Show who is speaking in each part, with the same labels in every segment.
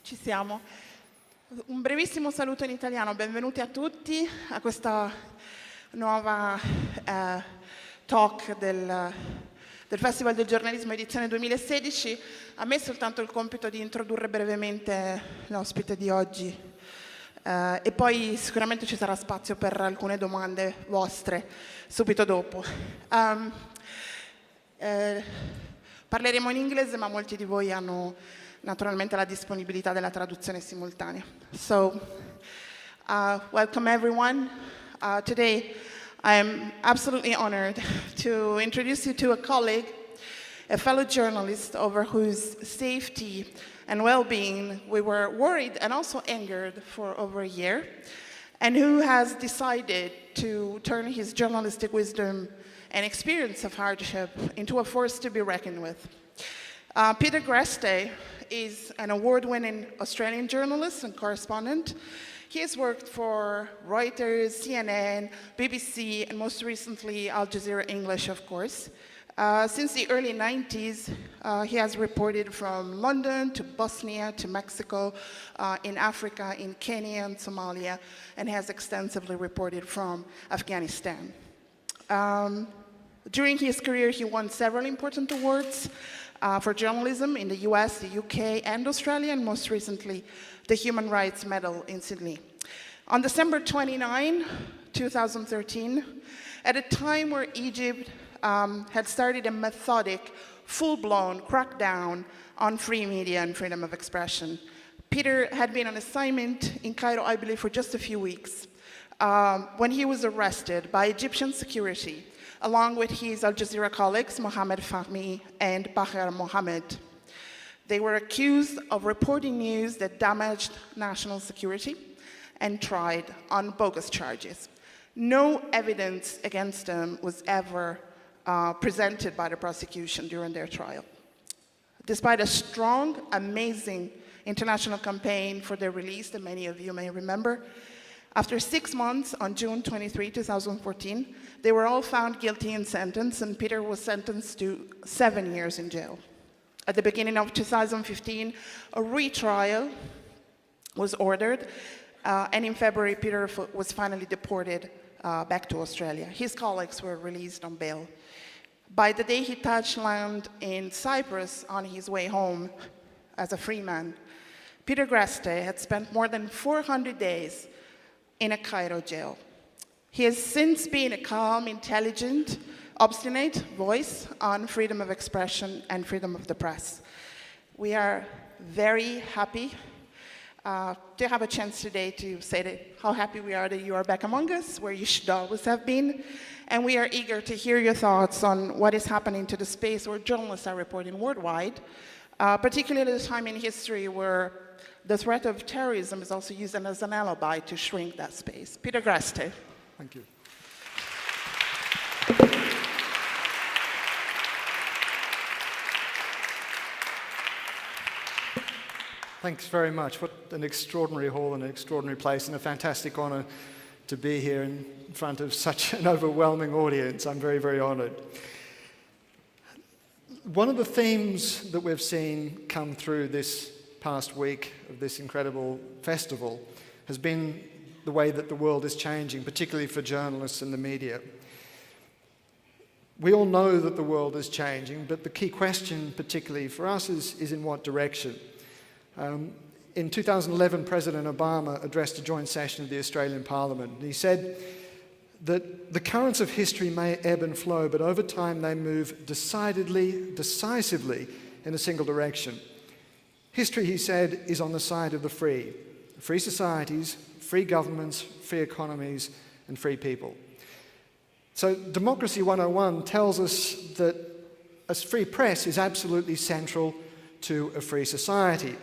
Speaker 1: Ci siamo. Un brevissimo saluto in italiano, benvenuti a tutti a questa nuova talk del Festival del Giornalismo edizione 2016. A me è soltanto il compito di introdurre brevemente l'ospite di oggi e poi sicuramente ci sarà spazio per alcune domande vostre subito dopo. Parleremo in inglese, ma molti di voi hanno naturalmente la disponibilità della traduzione simultanea. So, welcome everyone. Today, I am absolutely honored to introduce you to a colleague, a fellow journalist over whose safety and well-being we were worried and also angered for over a year, and who has decided to turn his journalistic wisdom and experience of hardship into a force to be reckoned with. Peter Greste is an award-winning Australian journalist and correspondent. He has worked for Reuters, CNN, BBC, and most recently Al Jazeera English, of course. Since the early 90s, he has reported from London to Bosnia to Mexico, in Africa, in Kenya and Somalia, and has extensively reported from Afghanistan. During his career, he won several important awards for journalism in the US, the UK, and Australia, and most recently, the Human Rights Medal in Sydney. On December 29, 2013, at a time where Egypt had started a methodic, full-blown crackdown on free media and freedom of expression, Peter had been on assignment in Cairo, I believe, for just a few weeks, when he was arrested by Egyptian security, along with his Al Jazeera colleagues, Mohammed Fahmy and Bahar Mohammed. They were accused of reporting news that damaged national security and tried on bogus charges. No evidence against them was ever presented by the prosecution during their trial. Despite a strong, amazing international campaign for their release that many of you may remember, after 6 months, on June 23, 2014, they were all found guilty and sentenced, and Peter was sentenced to 7 years in jail. At the beginning of 2015, a retrial was ordered, and in February, Peter was finally deported back to Australia. His colleagues were released on bail. By the day he touched land in Cyprus on his way home as a free man, Peter Greste had spent more than 400 days in a Cairo jail. He has since been a calm, intelligent, obstinate voice on freedom of expression and freedom of the press. We are very happy to have a chance today to say how happy we are that you are back among us, where you should always have been. And we are eager to hear your thoughts on what is happening to the space where journalists are reporting worldwide, particularly at a time in history where the threat of terrorism is also used as an alibi to shrink that space. Peter Greste.
Speaker 2: Thank you. Thanks very much. What an extraordinary hall and an extraordinary place, and a fantastic honor to be here in front of such an overwhelming audience. I'm very, very honored. One of the themes that we've seen come through this past week of this incredible festival has been the way that the world is changing, particularly for journalists and the media. We all know that the world is changing, but the key question, particularly for us, is in what direction. In 2011, President Obama addressed a joint session of the Australian Parliament, and he said that the currents of history may ebb and flow, but over time they move decisively in a single direction. History, he said, is on the side of the free. Free societies, free governments, free economies, and free people. So Democracy 101 tells us that a free press is absolutely central to a free society.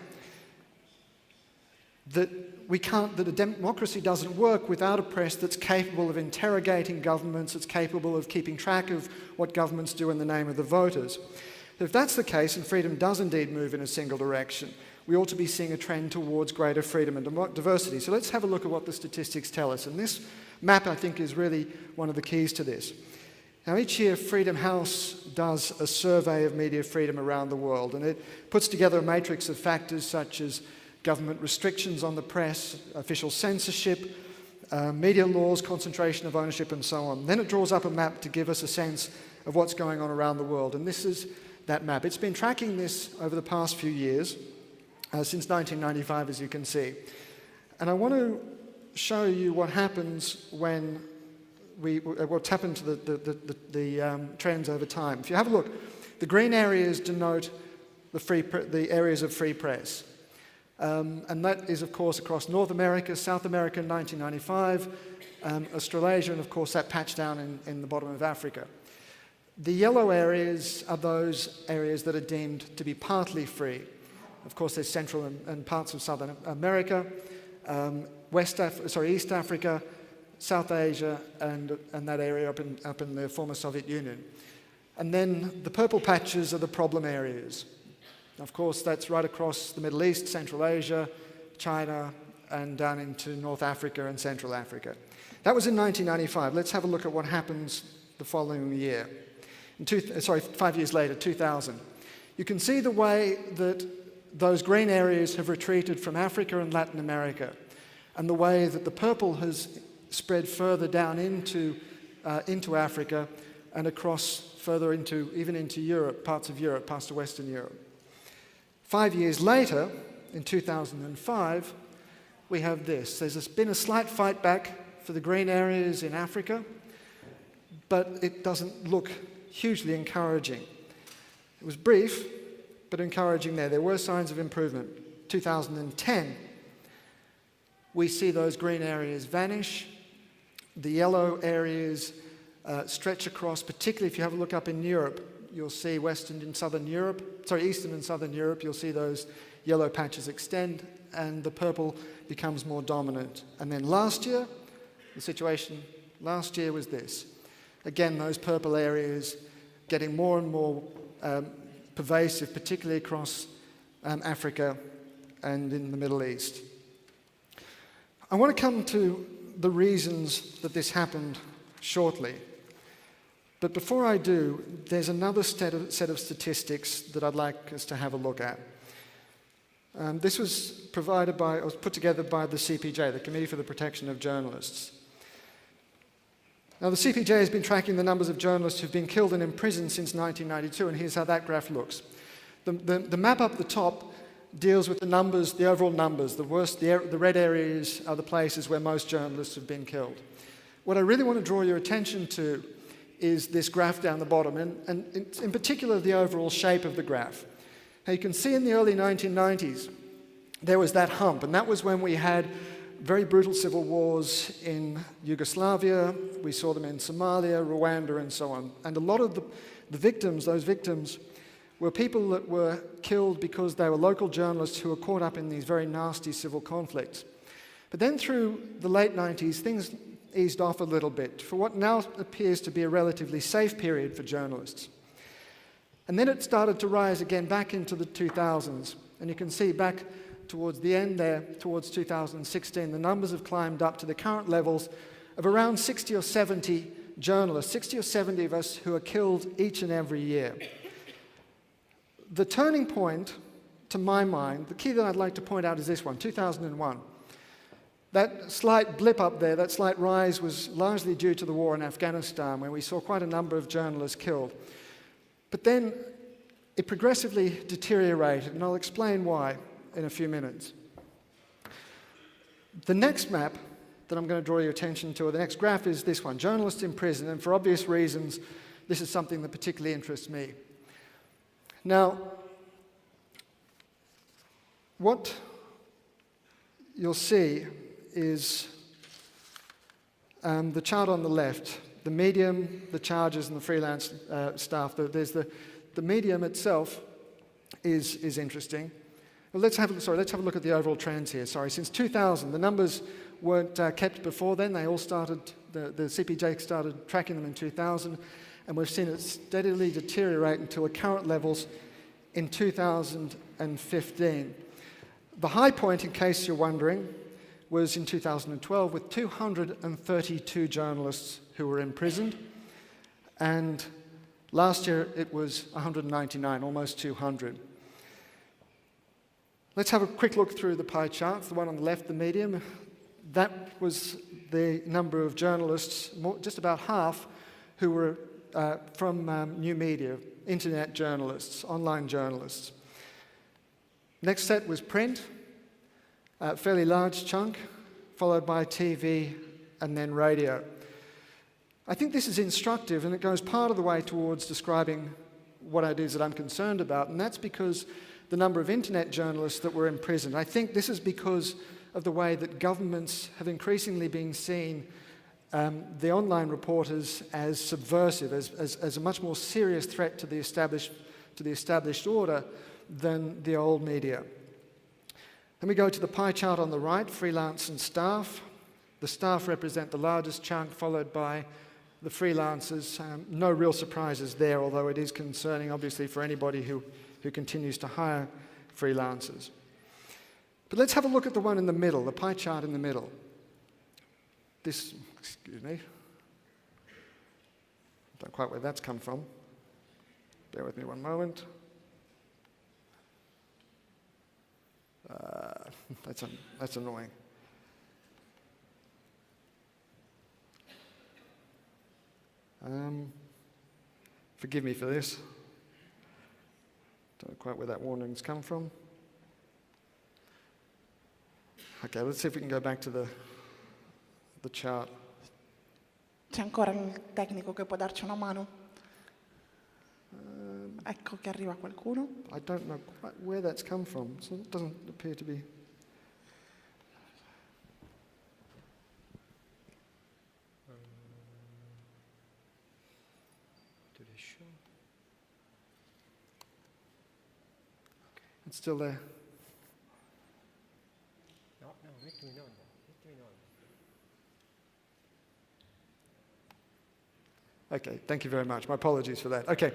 Speaker 2: That a democracy doesn't work without a press that's capable of interrogating governments, that's capable of keeping track of what governments do in the name of the voters. If that's the case, and freedom does indeed move in a single direction, we ought to be seeing a trend towards greater freedom and diversity. So let's have a look at what the statistics tell us. And this map, I think, is really one of the keys to this. Now, each year, Freedom House does a survey of media freedom around the world, and it puts together a matrix of factors such as government restrictions on the press, official censorship, media laws, concentration of ownership, and so on. Then it draws up a map to give us a sense of what's going on around the world, and this is that map. It's been tracking this over the past few years, since 1995, as you can see. And I want to show you what happens when what's happened to the trends over time. If you have a look, the green areas denote the areas of free press. And that is, of course, across North America, South America in 1995, Australasia, and, of course, that patch down in the bottom of Africa. The yellow areas are those areas that are deemed to be partly free. Of course, there's Central and parts of Southern America, East Africa, South Asia, and that area up in the former Soviet Union. And then the purple patches are the problem areas. Of course, that's right across the Middle East, Central Asia, China, and down into North Africa and Central Africa. That was in 1995. Let's have a look at what happens the following year. 5 years later, 2000. You can see the way that those green areas have retreated from Africa and Latin America, and the way that the purple has spread further down into Africa and across further even into Europe, parts of Western Europe. 5 years later, in 2005, we have this. There's been a slight fight back for the green areas in Africa, but it doesn't look hugely encouraging. It was brief, but encouraging there. There were signs of improvement. 2010, we see those green areas vanish. The yellow areas stretch across, particularly if you have a look up in Europe, you'll see Eastern and Southern Europe, you'll see those yellow patches extend, and the purple becomes more dominant. And then last year, the situation last year was this. Again, those purple areas getting more and more pervasive, particularly across Africa and in the Middle East. I want to come to the reasons that this happened shortly. But before I do, there's another set of statistics that I'd like us to have a look at. This was put together by the CPJ, the Committee for the Protection of Journalists. Now, the CPJ has been tracking the numbers of journalists who've been killed and imprisoned since 1992, and here's how that graph looks. The map up the top deals with the numbers, the overall numbers. The red areas are the places where most journalists have been killed. What I really want to draw your attention to is this graph down the bottom, and in particular the overall shape of the graph. Now, you can see in the early 1990s, there was that hump, and that was when we had very brutal civil wars in Yugoslavia. We saw them in Somalia, Rwanda, and so on. And a lot of those victims, were people that were killed because they were local journalists who were caught up in these very nasty civil conflicts. But then through the late 90s, things eased off a little bit for what now appears to be a relatively safe period for journalists. And then it started to rise again back into the 2000s. And you can see back towards the end there, towards 2016, the numbers have climbed up to the current levels of around 60 or 70 journalists, 60 or 70 of us who are killed each and every year. The turning point, to my mind, the key that I'd like to point out is this one, 2001. That slight blip up there, that slight rise, was largely due to the war in Afghanistan, where we saw quite a number of journalists killed. But then it progressively deteriorated, and I'll explain why in a few minutes. The next map that I'm going to draw your attention to, or the next graph, is this one, journalists in prison, and for obvious reasons, this is something that particularly interests me. Now, what you'll see is the chart on the left, the medium, the charges, and the freelance staff. There's the medium itself is interesting. Well, let's have a look at the overall trends here. Since 2000, the numbers weren't kept before then. They all started. The CPJ started tracking them in 2000, and we've seen it steadily deteriorate until the current levels in 2015. The high point, in case you're wondering, was in 2012 with 232 journalists who were imprisoned, and last year it was 199, almost 200. Let's have a quick look through the pie charts. The one on the left, the medium, that was the number of journalists, just about half, who were from new media, internet journalists, online journalists. Next set was print, a fairly large chunk, followed by TV and then radio. I think this is instructive, and it goes part of the way towards describing what it is that I'm concerned about, and that's because the number of internet journalists that were imprisoned. I think this is because of the way that governments have increasingly been seeing the online reporters as subversive, as a much more serious threat to the established order than the old media. Then we go to the pie chart on the right, freelance and staff. The staff represent the largest chunk, followed by the freelancers. No real surprises there, although it is concerning, obviously, for anybody who continues to hire freelancers. But let's have a look at the one in the middle, the pie chart in the middle. This, excuse me, don't quite where that's come from. Bear with me one moment. That's annoying. Forgive me for this. Don't know quite where that warning's come from. Okay, let's see if we can go back to the chart.
Speaker 1: C'è ancora il tecnico che può darci una mano? Ecco che arriva qualcuno.
Speaker 2: I don't know quite where that's come from, so it doesn't appear to be. It's still there. Okay, thank you very much. My apologies for that. Okay,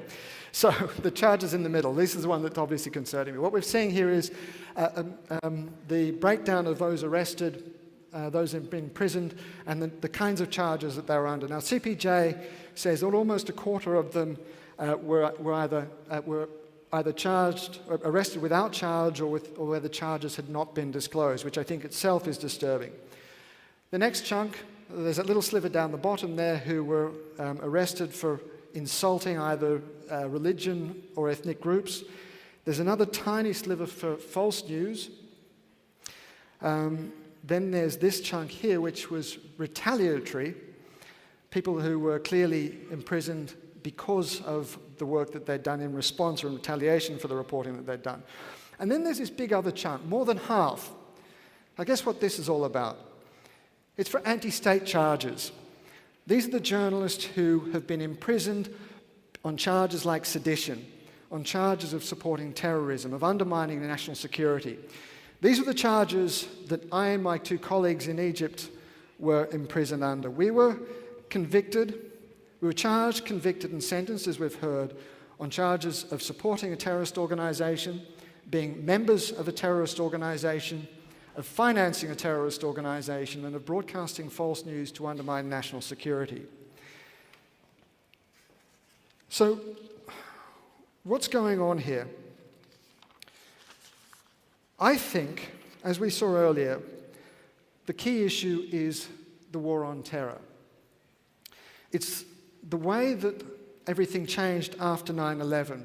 Speaker 2: so the charges in the middle. This is the one that's obviously concerning me. What we're seeing here is the breakdown of those arrested, those who've been imprisoned, and the kinds of charges that they were under. Now, CPJ says that almost a quarter of them were either charged, or arrested without charge, or where the charges had not been disclosed, which I think itself is disturbing. The next chunk, there's a little sliver down the bottom there who were arrested for insulting either religion or ethnic groups. There's another tiny sliver for false news. Then there's this chunk here, which was retaliatory, people who were clearly imprisoned because of the work that they'd done in response or in retaliation for the reporting that they'd done. And then there's this big other chunk, more than half. I guess what this is all about. It's for anti-state charges. These are the journalists who have been imprisoned on charges like sedition, on charges of supporting terrorism, of undermining the national security. These are the charges that I and my two colleagues in Egypt were imprisoned under. We were charged, convicted and sentenced, as we've heard, on charges of supporting a terrorist organisation, being members of a terrorist organisation, of financing a terrorist organisation, and of broadcasting false news to undermine national security. So, what's going on here? I think, as we saw earlier, the key issue is the war on terror. It's the way that everything changed after 9/11.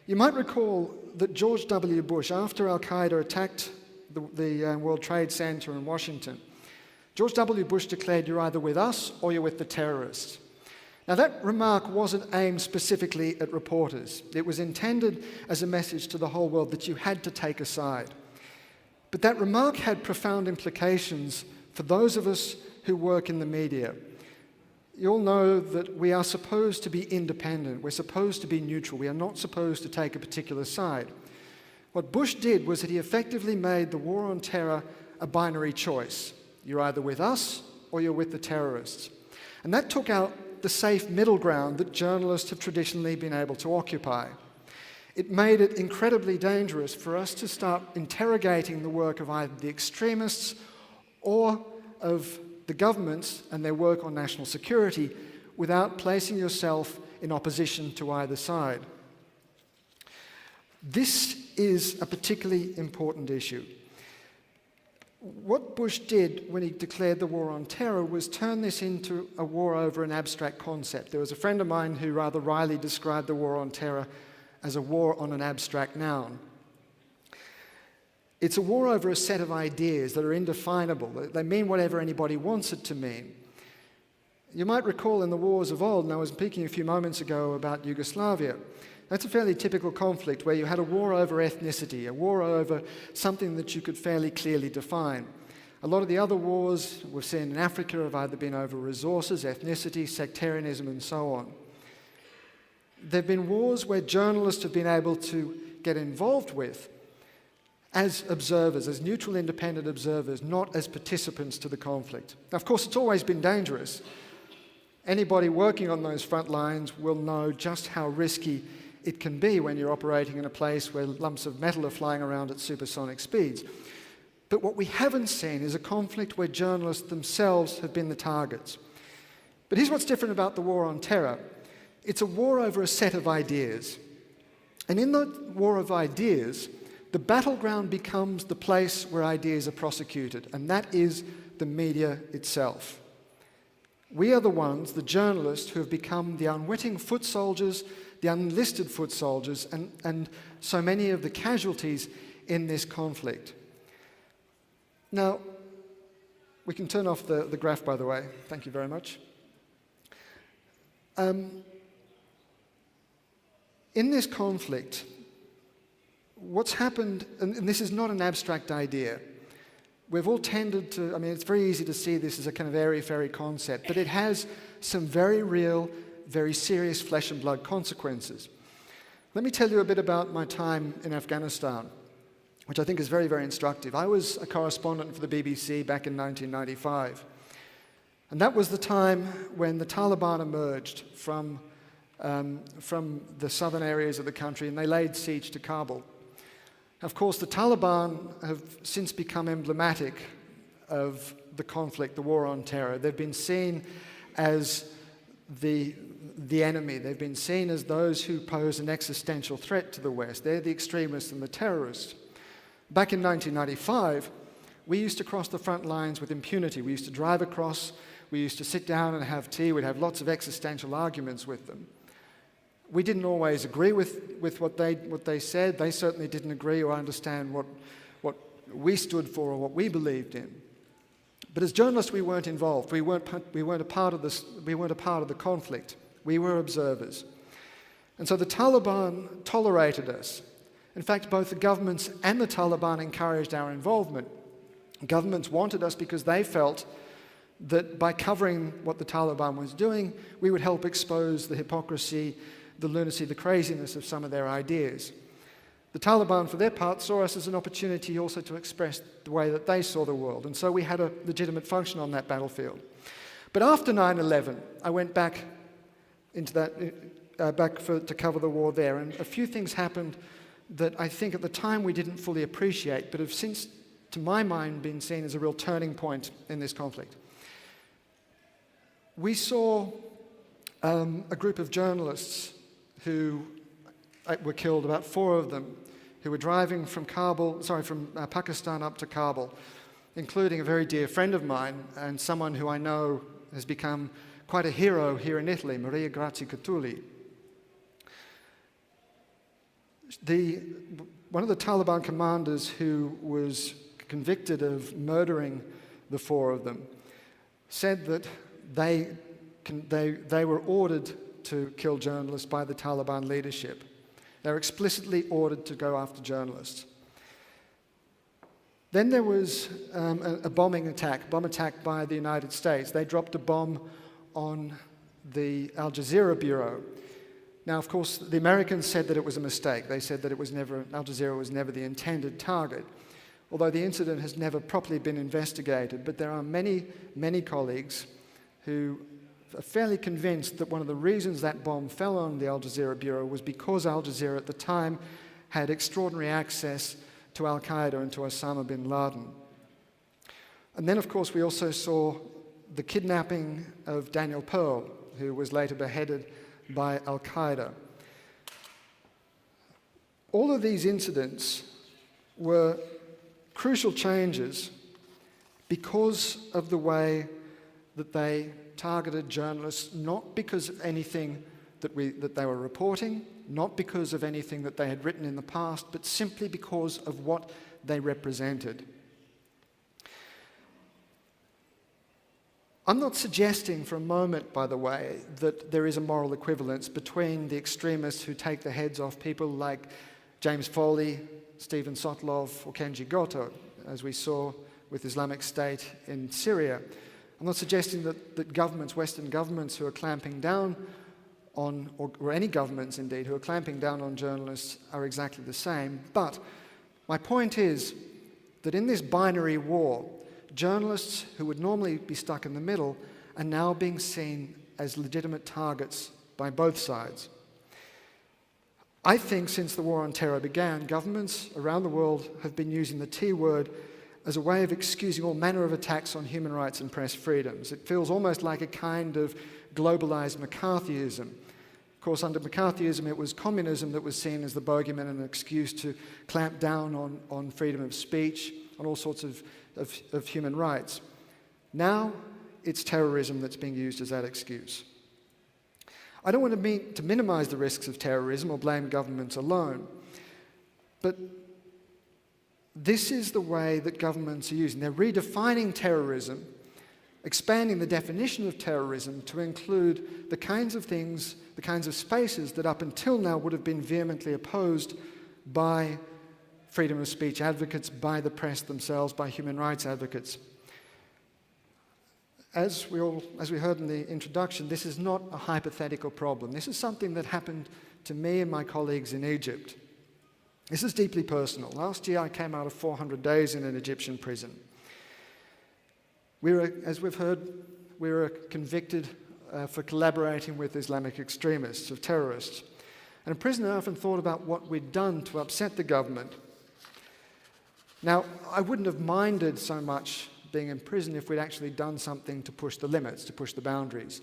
Speaker 2: You might recall that George W. Bush, after al-Qaeda attacked the World Trade Center in Washington, George W. Bush declared, "You're either with us or you're with the terrorists." Now, that remark wasn't aimed specifically at reporters. It was intended as a message to the whole world that you had to take a side. But that remark had profound implications for those of us who work in the media. You all know that we are supposed to be independent. We're supposed to be neutral. We are not supposed to take a particular side. What Bush did was that he effectively made the war on terror a binary choice. You're either with us or you're with the terrorists. And that took out the safe middle ground that journalists have traditionally been able to occupy. It made it incredibly dangerous for us to start interrogating the work of either the extremists or of the governments and their work on national security without placing yourself in opposition to either side. This is a particularly important issue. What Bush did when he declared the war on terror was turn this into a war over an abstract concept. There was a friend of mine who rather wryly described the war on terror as a war on an abstract noun. It's a war over a set of ideas that are indefinable. They mean whatever anybody wants it to mean. You might recall in the wars of old, and I was speaking a few moments ago about Yugoslavia, that's a fairly typical conflict where you had a war over ethnicity, a war over something that you could fairly clearly define. A lot of the other wars we've seen in Africa have either been over resources, ethnicity, sectarianism, and so on. There have been wars where journalists have been able to get involved with as observers, as neutral, independent observers, not as participants to the conflict. Now, of course, it's always been dangerous. Anybody working on those front lines will know just how risky it can be when you're operating in a place where lumps of metal are flying around at supersonic speeds. But what we haven't seen is a conflict where journalists themselves have been the targets. But here's what's different about the war on terror. It's a war over a set of ideas. And in the war of ideas, the battleground becomes the place where ideas are prosecuted, and that is the media itself. We are the ones, the journalists, who have become the unwitting foot soldiers, the unlisted foot soldiers, and so many of the casualties in this conflict. Now, we can turn off the graph, by the way. Thank you very much. In this conflict, what's happened, and this is not an abstract idea, we've all tended to, I mean, it's very easy to see this as a kind of airy-fairy concept, but it has some very real, very serious flesh and blood consequences. Let me tell you a bit about my time in Afghanistan, which I think is very, very instructive. I was a correspondent for the BBC back in 1995, and that was the time when the Taliban emerged from the southern areas of the country, and they laid siege to Kabul. Of course, the Taliban have since become emblematic of the conflict, the war on terror. They've been seen as the enemy. They've been seen as those who pose an existential threat to the West. They're the extremists and the terrorists. Back in 1995, we used to cross the front lines with impunity. We used to drive across, we used to sit down and have tea, we'd have lots of existential arguments with them. We didn't always agree with what they said. They certainly didn't agree or understand what we stood for or what we believed in. But as journalists, we weren't involved. We weren't a part of the conflict. We were observers. And so the Taliban tolerated us. In fact, both the governments and the Taliban encouraged our involvement. Governments wanted us because they felt that by covering what the Taliban was doing, we would help expose the hypocrisy, the lunacy, the craziness of some of their ideas. The Taliban, for their part, saw us as an opportunity also to express the way that they saw the world, and so we had a legitimate function on that battlefield. But after 9/11, I went back into that, to cover the war there, and a few things happened that I think at the time we didn't fully appreciate, but have since, to my mind, been seen as a real turning point in this conflict. We saw a group of journalists who were killed, about 4 of them, who were driving from Pakistan up to Kabul, including a very dear friend of mine and someone who I know has become quite a hero here in Italy, Maria Grazia Catulli. One of the Taliban commanders who was convicted of murdering the 4 of them said that they were ordered to kill journalists by the Taliban leadership. They were explicitly ordered to go after journalists. Then there was a bomb attack by the United States. They dropped a bomb on the Al Jazeera bureau. Now, of course, the Americans said that it was a mistake. They said that Al Jazeera was never the intended target, although the incident has never properly been investigated. But there are many, many colleagues who are fairly convinced that one of the reasons that bomb fell on the Al Jazeera bureau was because Al Jazeera at the time had extraordinary access to Al-Qaeda and to Osama bin Laden. And then, of course, we also saw the kidnapping of Daniel Pearl, who was later beheaded by Al-Qaeda. All of these incidents were crucial changes because of the way that they targeted journalists, not because of anything that they were reporting, not because of anything that they had written in the past, but simply because of what they represented. I'm not suggesting for a moment, by the way, that there is a moral equivalence between the extremists who take the heads off people like James Foley, Stephen Sotlov, or Kenji Goto, as we saw with Islamic State in Syria. I'm not suggesting that governments, Western governments who are clamping down on, or any governments indeed, who are clamping down on journalists are exactly the same. But my point is that in this binary war, journalists who would normally be stuck in the middle are now being seen as legitimate targets by both sides. I think since the war on terror began, governments around the world have been using the T word as a way of excusing all manner of attacks on human rights and press freedoms. It feels almost like a kind of globalized McCarthyism. Of course, under McCarthyism, it was communism that was seen as the bogeyman and an excuse to clamp down on freedom of speech, on all sorts of human rights. Now, it's terrorism that's being used as that excuse. I don't want to minimize the risks of terrorism or blame governments alone, but this is the way that governments are using. They're redefining terrorism, expanding the definition of terrorism to include the kinds of things, the kinds of spaces that up until now would have been vehemently opposed by freedom of speech advocates, by the press themselves, by human rights advocates. As we heard in the introduction, this is not a hypothetical problem. This is something that happened to me and my colleagues in Egypt. This is deeply personal. Last year I came out of 400 days in an Egyptian prison. As we've heard, we were convicted for collaborating with Islamic extremists, of terrorists. And in prison I often thought about what we'd done to upset the government. Now, I wouldn't have minded so much being in prison if we'd actually done something to push the limits, to push the boundaries.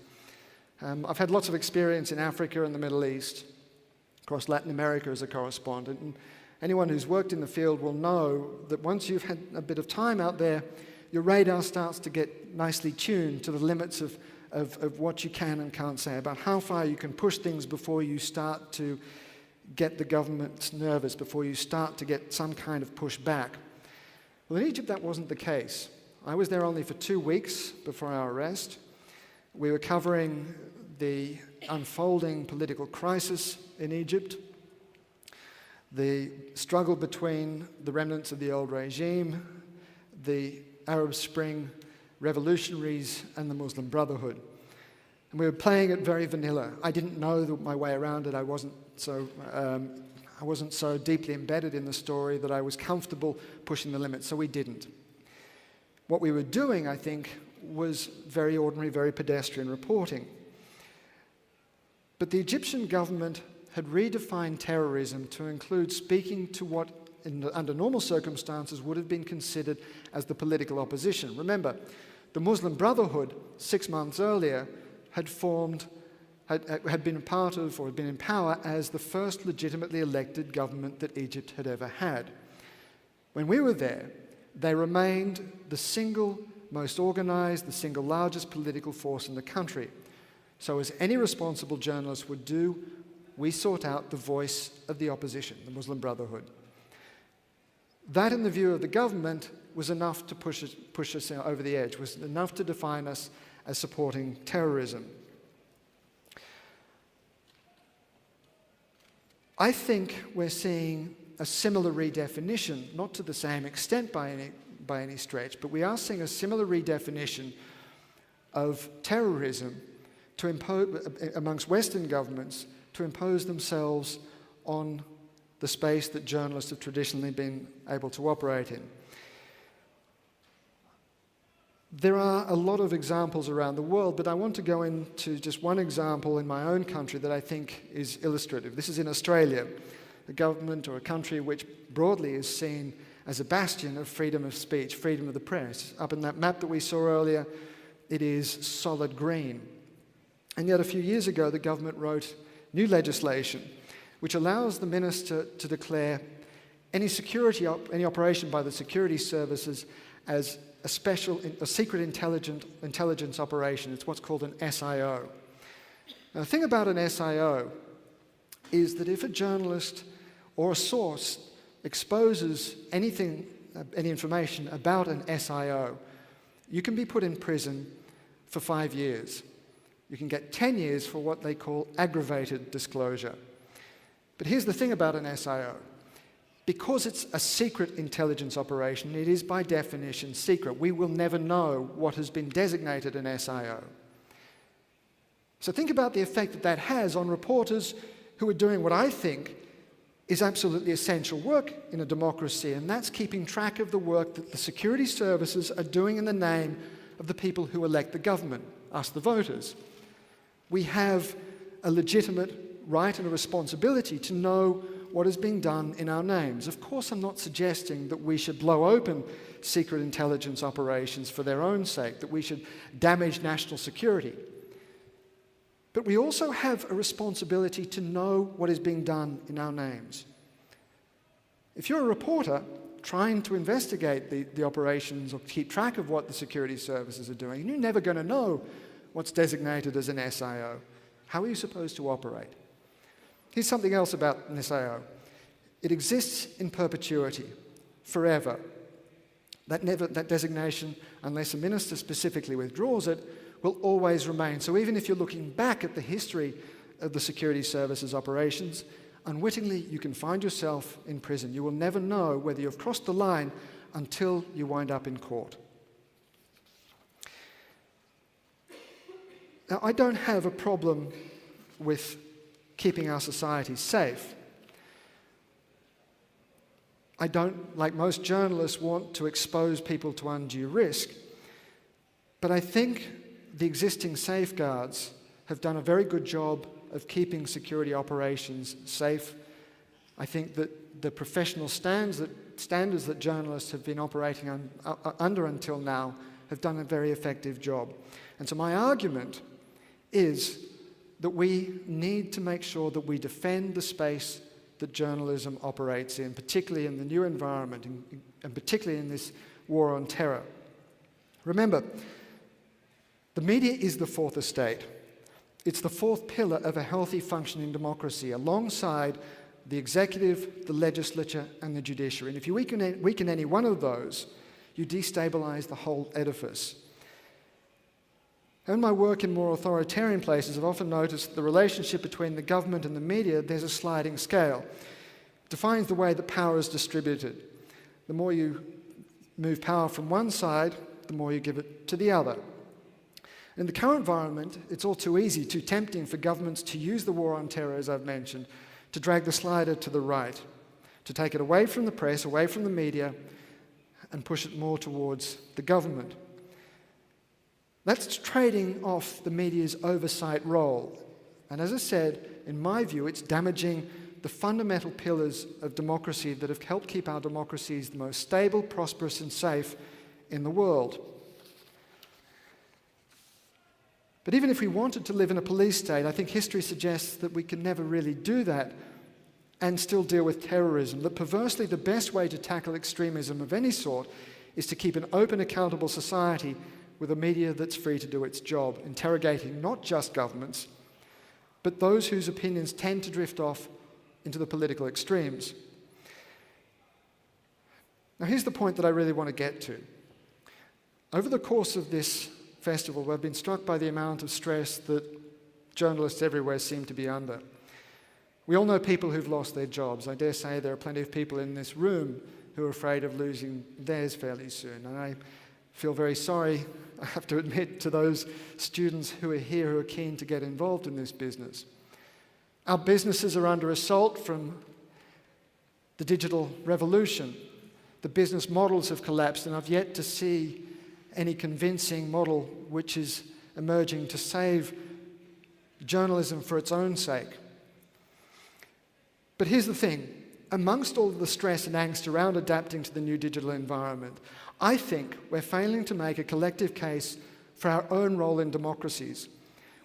Speaker 2: I've had lots of experience in Africa and the Middle East, across Latin America as a correspondent, and anyone who's worked in the field will know that once you've had a bit of time out there, your radar starts to get nicely tuned to the limits of what you can and can't say, about how far you can push things before you start to get the government nervous, before you start to get some kind of pushback. Well, in Egypt that wasn't the case. I was there only for 2 weeks before our arrest. We were covering the unfolding political crisis in Egypt, the struggle between the remnants of the old regime, the Arab Spring revolutionaries, and the Muslim Brotherhood. And we were playing it very vanilla. I didn't know my way around it. I wasn't so deeply embedded in the story that I was comfortable pushing the limits, so we didn't. What we were doing, I think, was very ordinary, very pedestrian reporting. But the Egyptian government had redefined terrorism to include speaking to what, under normal circumstances, would have been considered as the political opposition. Remember, the Muslim Brotherhood, 6 months earlier, had been part of, or had been in power as the first legitimately elected government that Egypt had ever had. When we were there, they remained the single most organized, the single largest political force in the country. So as any responsible journalist would do, we sought out the voice of the opposition, the Muslim Brotherhood. That, in the view of the government, was enough to push us over the edge, was enough to define us as supporting terrorism. I think we're seeing a similar redefinition, not to the same extent by any stretch, but we are seeing a similar redefinition of terrorism to impose amongst Western governments to impose themselves on the space that journalists have traditionally been able to operate in. There are a lot of examples around the world, but I want to go into just one example in my own country that I think is illustrative. This is in Australia, a government or a country which broadly is seen as a bastion of freedom of speech, freedom of the press. Up in that map that we saw earlier, it is solid green. And yet a few years ago, the government wrote new legislation which allows the minister to declare any operation by the security services as a secret intelligence operation. It's what's called an SIO. Now, the thing about an SIO is that if a journalist or a source exposes any information about an SIO, you can be put in prison for 5 years. You can get 10 years for what they call aggravated disclosure. But here's the thing about an SIO. Because it's a secret intelligence operation, it is by definition secret. We will never know what has been designated an SIO. So think about the effect that that has on reporters who are doing what I think is absolutely essential work in a democracy, and that's keeping track of the work that the security services are doing in the name of the people who elect the government, us the voters. We have a legitimate right and a responsibility to know what is being done in our names. Of course, I'm not suggesting that we should blow open secret intelligence operations for their own sake, that we should damage national security. But we also have a responsibility to know what is being done in our names. If you're a reporter trying to investigate the operations or keep track of what the security services are doing, and you're never going to know what's designated as an SIO, how are you supposed to operate? Here's something else about an SIO. It exists in perpetuity, forever. That designation, unless a minister specifically withdraws it, will always remain. So even if you're looking back at the history of the security services operations, unwittingly you can find yourself in prison. You will never know whether you've crossed the line until you wind up in court. Now, I don't have a problem with keeping our society safe. I don't, like most journalists, want to expose people to undue risk. But I think the existing safeguards have done a very good job of keeping security operations safe. I think that the professional standards that journalists have been operating under until now have done a very effective job. And so my argument is that we need to make sure that we defend the space that journalism operates in, particularly in the new environment, and particularly in this war on terror. Remember, the media is the fourth estate. It's the fourth pillar of a healthy functioning democracy, alongside the executive, the legislature, and the judiciary. And if you weaken any one of those, you destabilize the whole edifice. In my work in more authoritarian places, I've often noticed that the relationship between the government and the media, there's a sliding scale. It defines the way that power is distributed. The more you move power from one side, the more you give it to the other. In the current environment, it's all too easy, too tempting for governments to use the war on terror, as I've mentioned, to drag the slider to the right, to take it away from the press, away from the media, and push it more towards the government. That's trading off the media's oversight role. And as I said, in my view, it's damaging the fundamental pillars of democracy that have helped keep our democracies the most stable, prosperous, and safe in the world. But even if we wanted to live in a police state, I think history suggests that we can never really do that and still deal with terrorism. That perversely, the best way to tackle extremism of any sort is to keep an open, accountable society with a media that's free to do its job, interrogating not just governments, but those whose opinions tend to drift off into the political extremes. Now, here's the point that I really want to get to. Over the course of this festival, I've been struck by the amount of stress that journalists everywhere seem to be under. We all know people who've lost their jobs. I dare say there are plenty of people in this room who are afraid of losing theirs fairly soon. And I feel very sorry, I have to admit, to those students who are here who are keen to get involved in this business. Our businesses are under assault from the digital revolution. The business models have collapsed, and I've yet to see any convincing model which is emerging to save journalism for its own sake. But here's the thing. Amongst all the stress and angst around adapting to the new digital environment, I think we're failing to make a collective case for our own role in democracies.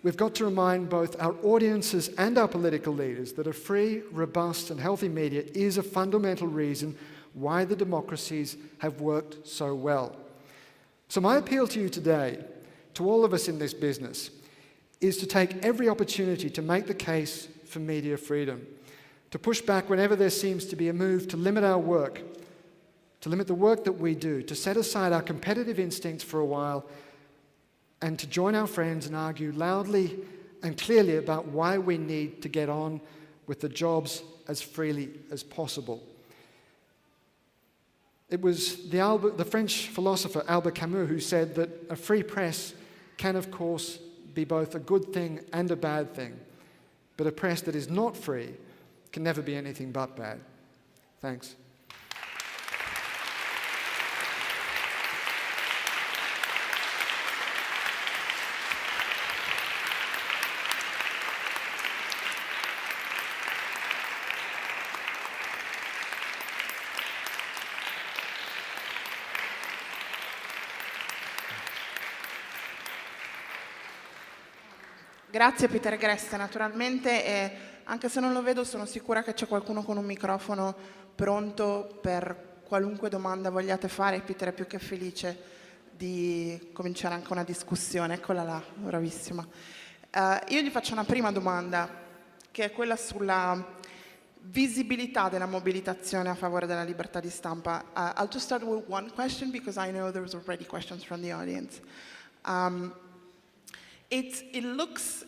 Speaker 2: We've got to remind both our audiences and our political leaders that a free, robust and healthy media is a fundamental reason why the democracies have worked so well. So my appeal to you today, to all of us in this business, is to take every opportunity to make the case for media freedom, to push back whenever there seems to be a move to limit our work, to limit the work that we do, to set aside our competitive instincts for a while, and to join our friends and argue loudly and clearly about why we need to get on with the jobs as freely as possible. It was the French philosopher Albert Camus who said that a free press can, of course, be both a good thing and a bad thing, but a press that is not free can never be anything but bad. Thanks.
Speaker 1: Grazie Peter Greste, naturalmente, e anche se non lo vedo sono sicura che c'è qualcuno con un microfono pronto per qualunque domanda vogliate fare. Peter è più che felice di cominciare anche una discussione. Eccola là, bravissima. Io gli faccio una prima domanda, che è quella sulla visibilità della mobilitazione a favore della libertà di stampa. I'll just start with one question because I know there's already questions from the audience. It looks,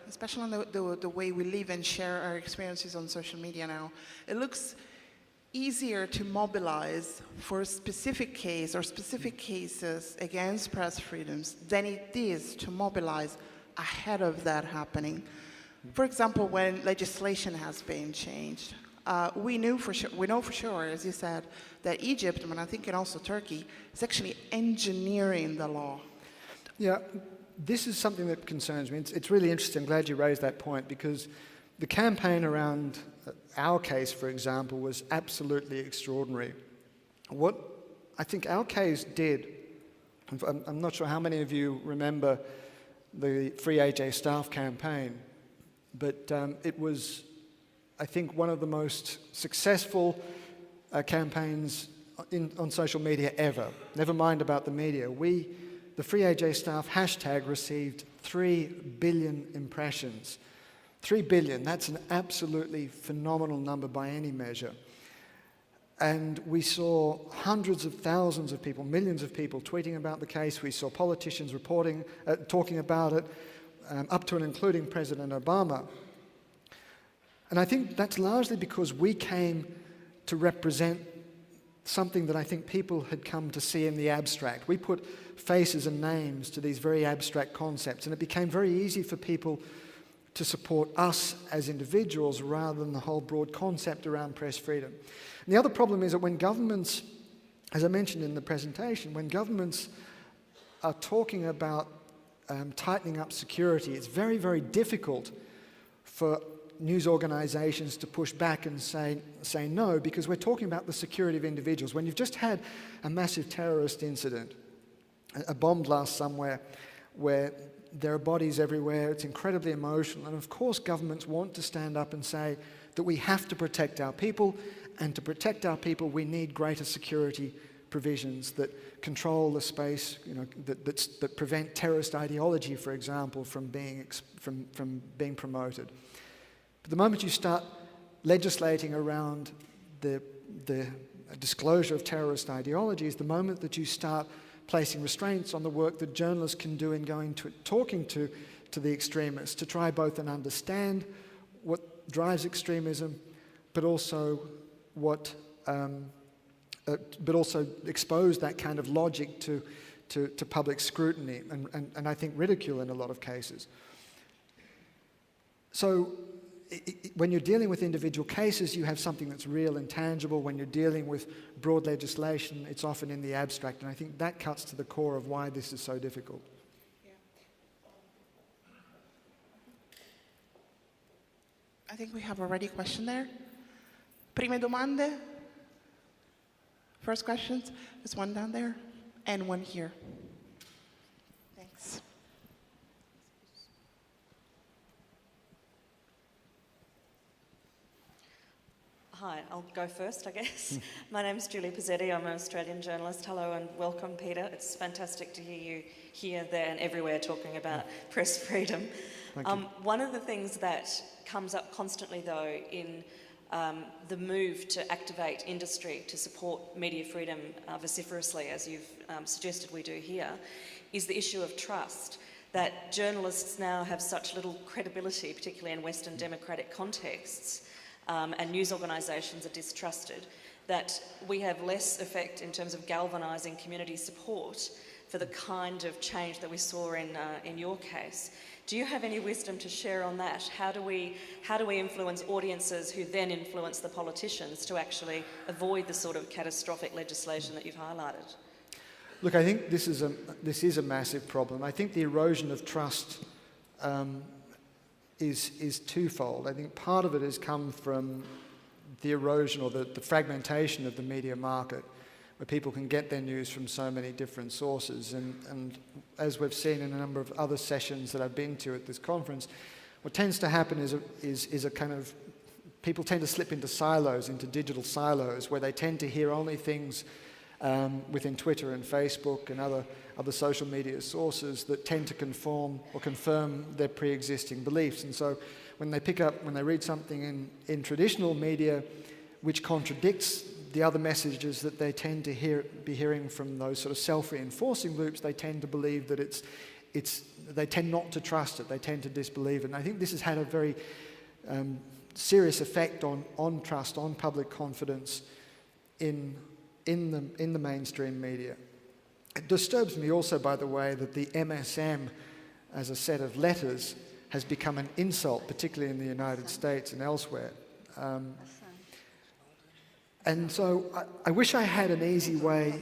Speaker 1: especially on the way we live and share our experiences on social media now, it looks easier to mobilize for a specific case or specific cases against press freedoms than it is to mobilize ahead of that happening. For example, when legislation has been changed, we know for sure, as you said, that Egypt, and I think also Turkey, is actually engineering the law.
Speaker 2: Yeah. This is something that concerns me. It's really interesting. I'm glad you raised that point because the campaign around our case, for example, was absolutely extraordinary. What I think our case did, I'm not sure how many of you remember the Free AJ Staff campaign, but it was, I think, one of the most successful campaigns on social media ever. Never mind about the media. The Free AJ Staff hashtag received 3 billion impressions. 3 billion, that's an absolutely phenomenal number by any measure. And we saw hundreds of thousands of people, millions of people tweeting about the case. We saw politicians talking about it, up to and including President Obama. And I think that's largely because we came to represent something that I think people had come to see in the abstract. We put faces and names to these very abstract concepts, and it became very easy for people to support us as individuals rather than the whole broad concept around press freedom. And the other problem is that when governments, as I mentioned in the presentation, when governments are talking about tightening up security, it's very, very difficult for news organizations to push back and say no, because we're talking about the security of individuals. When you've just had a massive terrorist incident, a bomb blast somewhere where there are bodies everywhere, it's incredibly emotional, and of course governments want to stand up and say that we have to protect our people, and to protect our people we need greater security provisions that control the space, that prevent terrorist ideology, for example, from being promoted. But the moment you start legislating around the disclosure of terrorist ideologies, the moment that you start placing restraints on the work that journalists can do in talking to the extremists to try both and understand what drives extremism, but also expose that kind of logic to public scrutiny and I think ridicule in a lot of cases. So when you're dealing with individual cases, you have something that's real and tangible. When you're dealing with broad legislation, it's often in the abstract, and I think that cuts to the core of why this is so difficult.
Speaker 1: Yeah. I think we have already a question there. Prime domande? First questions? There's one down there and one here. Thanks.
Speaker 3: Hi, I'll go first, I guess. My name's Julie Pizzetti. I'm an Australian journalist. Hello and welcome, Peter. It's fantastic to hear you here, there and everywhere talking about press freedom.
Speaker 2: Thank you.
Speaker 3: One of the things that comes up constantly, though, in the move to activate industry to support media freedom vociferously, as you've suggested we do here, is the issue of trust. That journalists now have such little credibility, particularly in Western democratic contexts, and news organisations are distrusted, that we have less effect in terms of galvanising community support for the kind of change that we saw in your case. Do you have any wisdom to share on that? How do we influence audiences who then influence the politicians to actually avoid the sort of catastrophic legislation that you've highlighted?
Speaker 2: Look, I think this is a massive problem. I think the erosion of trust is twofold. I think part of it has come from the erosion or the fragmentation of the media market, where people can get their news from so many different sources. And as we've seen in a number of other sessions that I've been to at this conference, what tends to happen is a kind of, people tend to slip into silos, into digital silos, where they tend to hear only things within Twitter and Facebook and other social media sources that tend to conform or confirm their pre-existing beliefs. And so when they read something in traditional media which contradicts the other messages that they tend to be hearing from those sort of self-reinforcing loops, they tend to believe that they tend not to trust it, they tend to disbelieve it. And I think this has had a very serious effect on trust, on public confidence in the mainstream media. It disturbs me also, by the way, that the MSM as a set of letters has become an insult, particularly in the United States and elsewhere. And so I wish I had an easy way,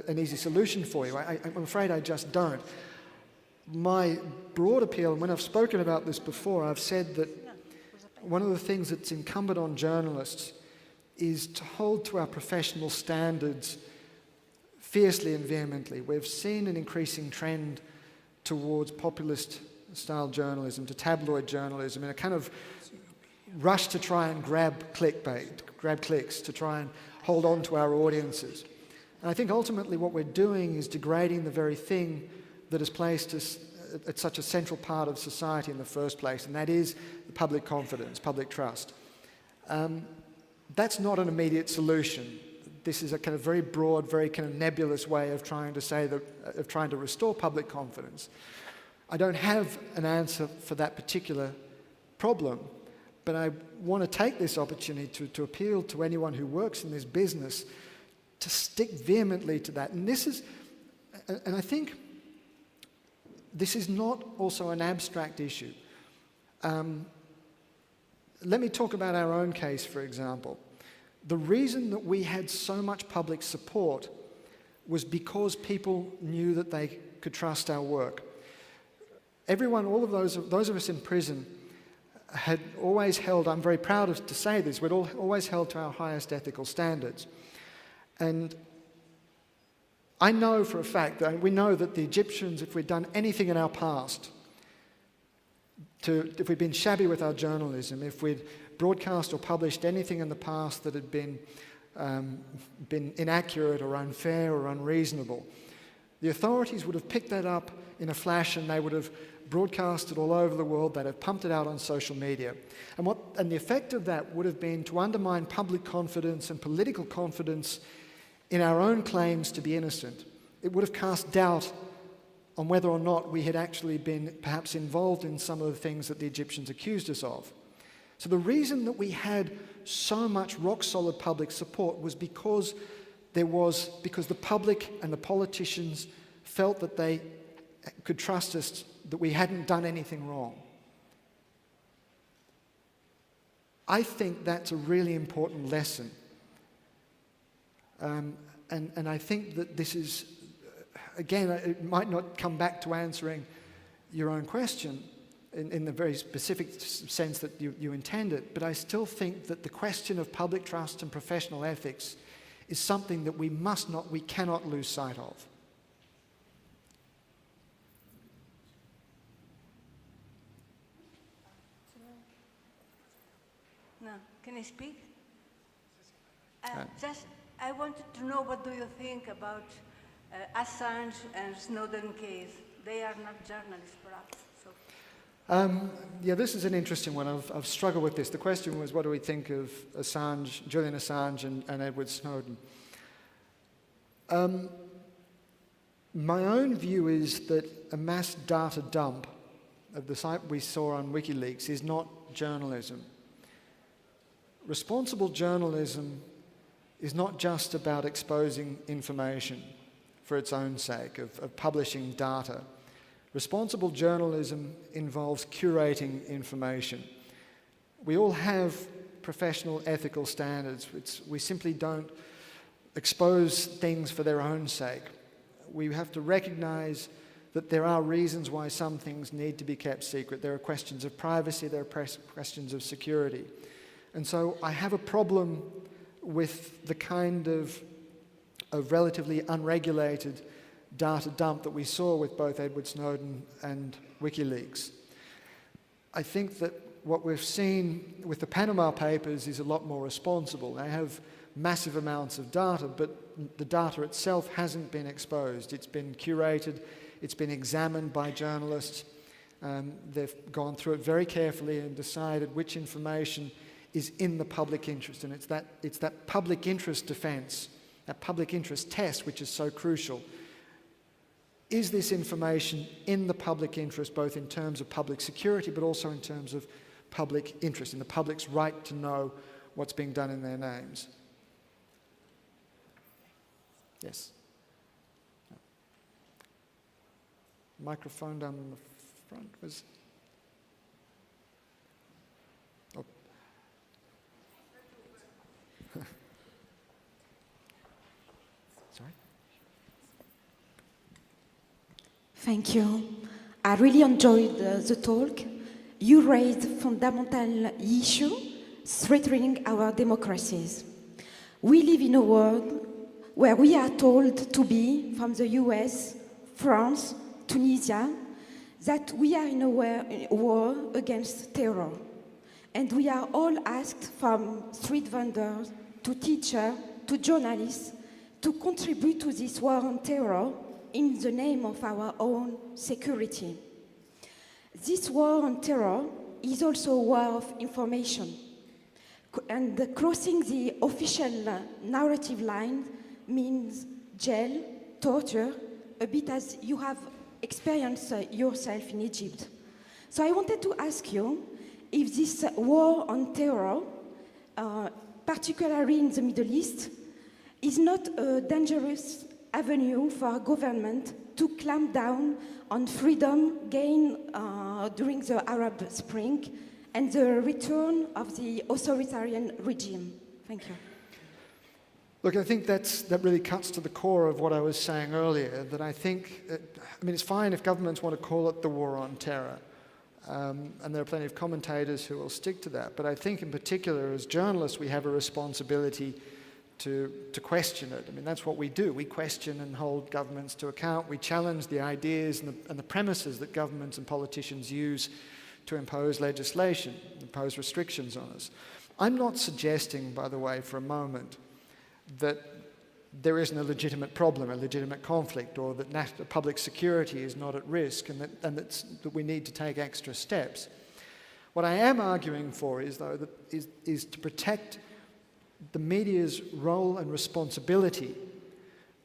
Speaker 2: an easy solution for you. I'm afraid I just don't. My broad appeal, and when I've spoken about this before, I've said that one of the things that's incumbent on journalists is to hold to our professional standards fiercely and vehemently. We've seen an increasing trend towards populist-style journalism, to tabloid journalism, in a kind of rush to try and grab clicks, to try and hold on to our audiences. And I think ultimately what we're doing is degrading the very thing that has placed us at such a central part of society in the first place, and that is public confidence, public trust. That's not an immediate solution. This is a kind of very broad, very kind of nebulous way of trying to restore public confidence. I don't have an answer for that particular problem, but I want to take this opportunity to appeal to anyone who works in this business to stick vehemently to that. And I think this is not also an abstract issue. Let me talk about our own case, for example. The reason that we had so much public support was because people knew that they could trust our work. Everyone, all of those of us in prison had always held, I'm very proud to say this, we'd always held to our highest ethical standards. And I know for a fact that we know that the Egyptians, if we'd done anything in our past, if we'd been shabby with our journalism, if we'd broadcast or published anything in the past that had been inaccurate or unfair or unreasonable, the authorities would have picked that up in a flash and they would have broadcast it all over the world. They'd have pumped it out on social media. And the effect of that would have been to undermine public confidence and political confidence in our own claims to be innocent. It would have cast doubt on whether or not we had actually been perhaps involved in some of the things that the Egyptians accused us of. So the reason that we had so much rock-solid public support was because the public and the politicians felt that they could trust us, that we hadn't done anything wrong. I think that's a really important lesson. And I think that this is, again, it might not come back to answering your own question in the very specific sense that you intend it, but I still think that the question of public trust and professional ethics is something that we cannot lose sight of.
Speaker 4: No, can I speak? I wanted to know, what do you think about Assange and Snowden case? They are not journalists, perhaps. So.
Speaker 2: Yeah, this is an interesting one. I've struggled with this. The question was, what do we think of Assange, Julian Assange and Edward Snowden? My own view is that a mass data dump of the site we saw on WikiLeaks is not journalism. Responsible journalism is not just about exposing information for its own sake, of publishing data. Responsible journalism involves curating information. We all have professional ethical standards. We simply don't expose things for their own sake. We have to recognize that there are reasons why some things need to be kept secret. There are questions of privacy, there are questions of security. And so I have a problem with the kind of relatively unregulated data dump that we saw with both Edward Snowden and WikiLeaks. I think that what we've seen with the Panama Papers is a lot more responsible. They have massive amounts of data, but the data itself hasn't been exposed. It's been curated, it's been examined by journalists. They've gone through it very carefully and decided which information is in the public interest. And it's that public interest defense, that public interest test, which is so crucial. Is this information in the public interest, both in terms of public security, but also in terms of public interest, in the public's right to know what's being done in their names? Yes. Microphone down the front was. Oh. Sorry.
Speaker 5: Thank you. I really enjoyed the talk. You raised fundamental issue threatening our democracies. We live in a world where we are told to be, from the US, France, Tunisia, that we are in a war against terror. And we are all asked, from street vendors to teachers to journalists, to contribute to this war on terror in the name of our own security. This war on terror is also a war of information. And crossing the official narrative line means jail, torture, a bit as you have experienced yourself in Egypt. So I wanted to ask you if this war on terror, particularly in the Middle East, is not a dangerous avenue for government to clamp down on freedom gained during the Arab Spring and the return of the authoritarian regime. Thank you.
Speaker 2: Look, I think that really cuts to the core of what I was saying earlier, that I think, it's fine if governments want to call it the war on terror, and there are plenty of commentators who will stick to that, but I think in particular as journalists we have a responsibility to question it. That's what we do. We question and hold governments to account. We challenge the ideas and the premises that governments and politicians use to impose legislation, impose restrictions on us. I'm not suggesting, by the way, for a moment, that there isn't a legitimate problem, a legitimate conflict, or that public security is not at risk and that we need to take extra steps. What I am arguing for is, though, is to protect the media's role and responsibility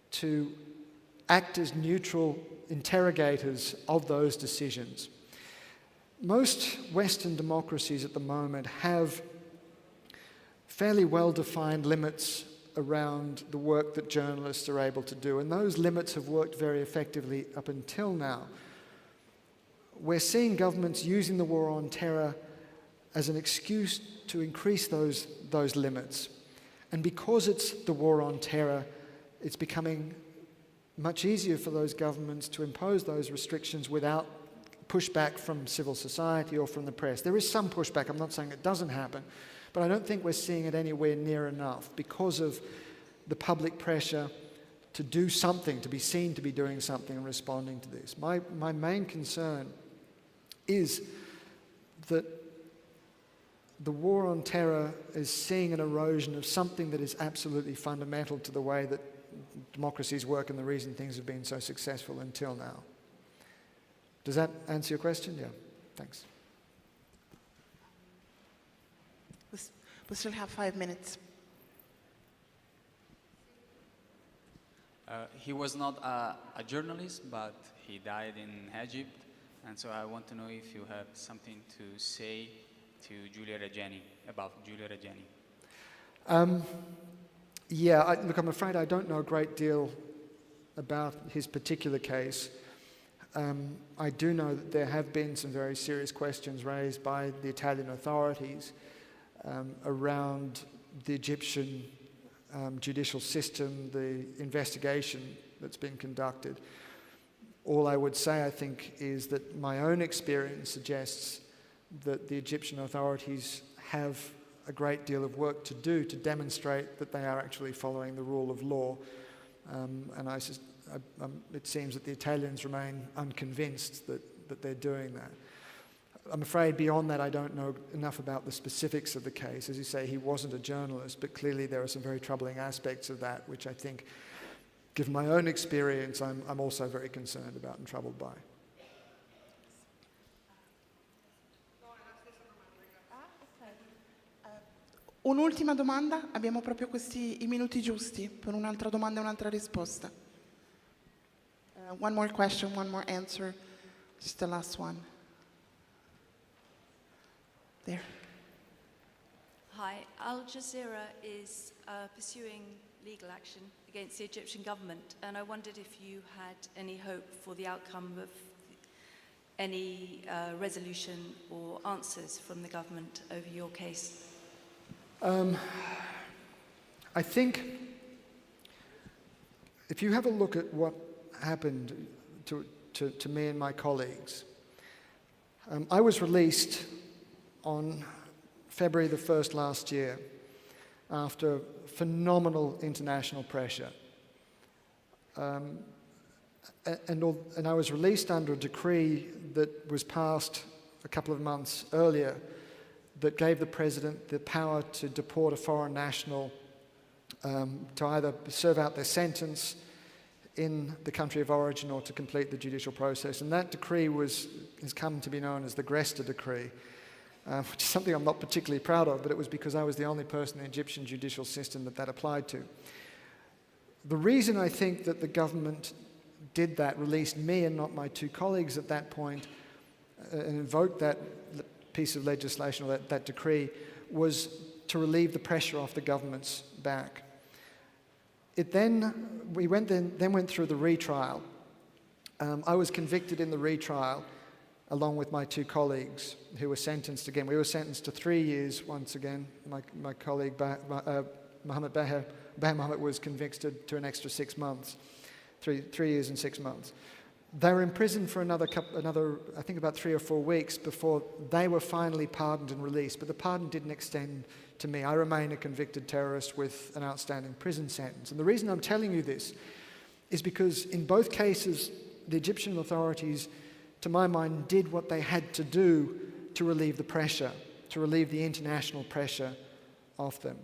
Speaker 2: to act as neutral interrogators of those decisions. Most Western democracies at the moment have fairly well-defined limits around the work that journalists are able to do, and those limits have worked very effectively up until now. We're seeing governments using the war on terror as an excuse to increase those limits. And because it's the war on terror, it's becoming much easier for those governments to impose those restrictions without pushback from civil society or from the press. There is some pushback, I'm not saying it doesn't happen, but I don't think we're seeing it anywhere near enough because of the public pressure to do something, to be seen to be doing something and responding to this. My main concern is that the war on terror is seeing an erosion of something that is absolutely fundamental to the way that democracies work and the reason things have been so successful until now. Does that answer your question? Yeah, thanks.
Speaker 1: We still have 5 minutes.
Speaker 6: He was not a journalist, but he died in Egypt, and so I want to know if you have something to say to Giulio Regeni, about Giulio Regeni.
Speaker 2: Yeah, look, I'm afraid I don't know a great deal about his particular case. I do know that there have been some very serious questions raised by the Italian authorities around the Egyptian judicial system, the investigation that's been conducted. All I would say, I think, is that my own experience suggests that the Egyptian authorities have a great deal of work to do to demonstrate that they are actually following the rule of law. And it seems that the Italians remain unconvinced that they're doing that. I'm afraid beyond that I don't know enough about the specifics of the case. As you say, he wasn't a journalist, but clearly there are some very troubling aspects of that, which I think, given my own experience, I'm also very concerned about and troubled by.
Speaker 1: Un'ultima domanda, abbiamo proprio i minuti giusti per un'altra domanda e un'altra risposta. One more question, one more answer, just the last one. There.
Speaker 7: Hi, Al Jazeera is pursuing legal action against the Egyptian government, and I wondered if you had any hope for the outcome of any resolution or answers from the government over your case.
Speaker 2: I think if you have a look at what happened to me and my colleagues, I was released on February the 1st last year after phenomenal international pressure. And I was released under a decree that was passed a couple of months earlier that gave the president the power to deport a foreign national to either serve out their sentence in the country of origin or to complete the judicial process. And that decree has come to be known as the Greste decree, which is something I'm not particularly proud of, but it was because I was the only person in the Egyptian judicial system that applied to. The reason I think that the government did that, released me and not my two colleagues at that point, and invoked that piece of legislation, or that decree, was to relieve the pressure off the government's back. We went through the retrial. I was convicted in the retrial along with my two colleagues who were sentenced again. We were sentenced to 3 years once again. My colleague Mohammed Baher Mohammed was convicted to an extra 6 months, 3 years and 6 months. They were in prison for another, I think about 3 or 4 weeks before they were finally pardoned and released. But the pardon didn't extend to me. I remain a convicted terrorist with an outstanding prison sentence. And the reason I'm telling you this is because in both cases, the Egyptian authorities, to my mind, did what they had to do to relieve the pressure, to relieve the international pressure off them.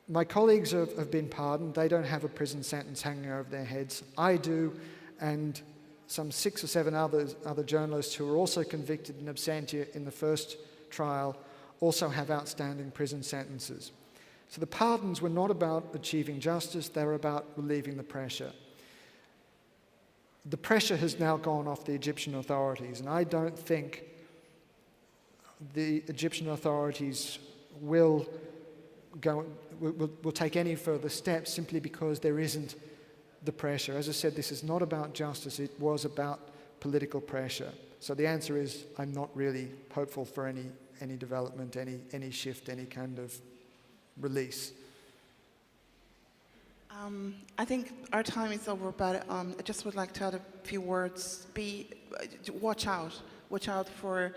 Speaker 2: My colleagues have been pardoned. They don't have a prison sentence hanging over their heads. I do. And some 6 or 7 other journalists who were also convicted in absentia in the first trial also have outstanding prison sentences. So the pardons were not about achieving justice, they were about relieving the pressure. The pressure has now gone off the Egyptian authorities, and I don't think the Egyptian authorities will take any further steps simply because there isn't the pressure. As I said, this is not about justice, it was about political pressure. So the answer is I'm not really hopeful for any development, any shift, any kind of release.
Speaker 1: I think our time is over, but I just would like to add a few words. Watch out for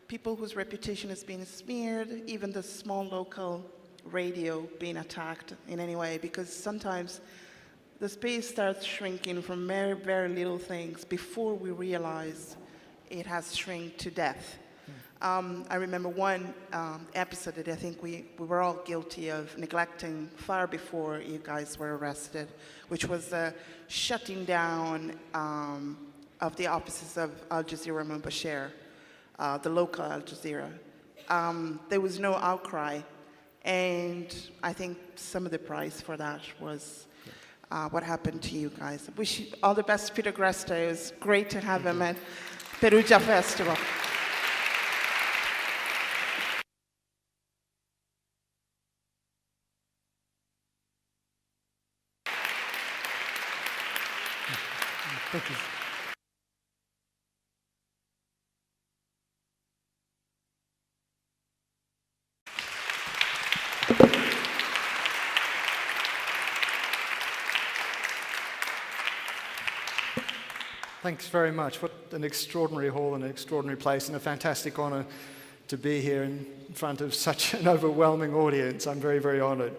Speaker 1: people whose reputation is being smeared, even the small local radio being attacked in any way, because sometimes the space starts shrinking from very, very little things before we realize it has shrunk to death. I remember one episode that I think we were all guilty of neglecting far before you guys were arrested, which was the shutting down of the offices of Al Jazeera Mubashir, the local Al Jazeera. There was no outcry, and I think some of the price for that was what happened to you guys. Wish you all the best, Peter Greste. It was great to have him at Perugia Festival.
Speaker 2: Thank you. Thanks very much. What an extraordinary hall and an extraordinary place, and a fantastic honor to be here in front of such an overwhelming audience. I'm very, very honored.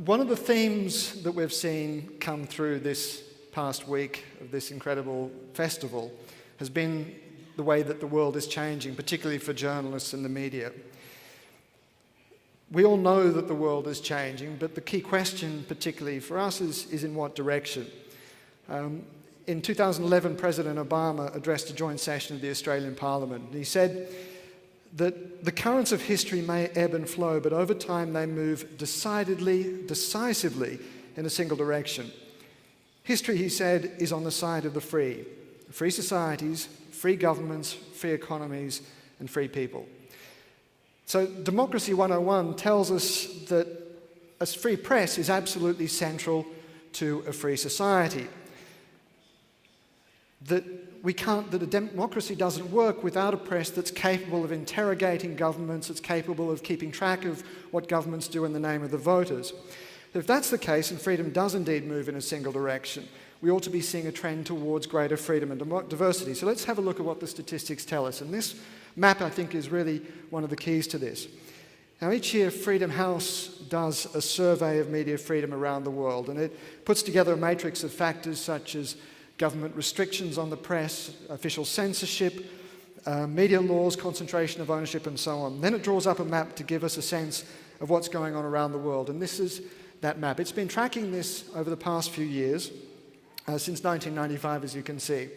Speaker 2: One of the themes that we've seen come through this past week of this incredible festival has been the way that the world is changing, particularly for journalists and the media. We all know that the world is changing, but the key question, particularly for us, is in what direction. In 2011, President Obama addressed a joint session of the Australian Parliament, and he said that the currents of history may ebb and flow, but over time they move decisively in a single direction. History, he said, is on the side of the free. Free societies, free governments, free economies, and free people. So Democracy 101 tells us that a free press is absolutely central to a free society. That a democracy doesn't work without a press that's capable of interrogating governments, that's capable of keeping track of what governments do in the name of the voters. If that's the case, and freedom does indeed move in a single direction, we ought to be seeing a trend towards greater freedom and diversity. So let's have a look at what the statistics tell us. And this map, I think, is really one of the keys to this. Now, each year, Freedom House does a survey of media freedom around the world, and it puts together a matrix of factors such as government restrictions on the press, official censorship, media laws, concentration of ownership, and so on. Then it draws up a map to give us a sense of what's going on around the world, and this is that map. It's been tracking this over the past few years, since 1995, as you can see.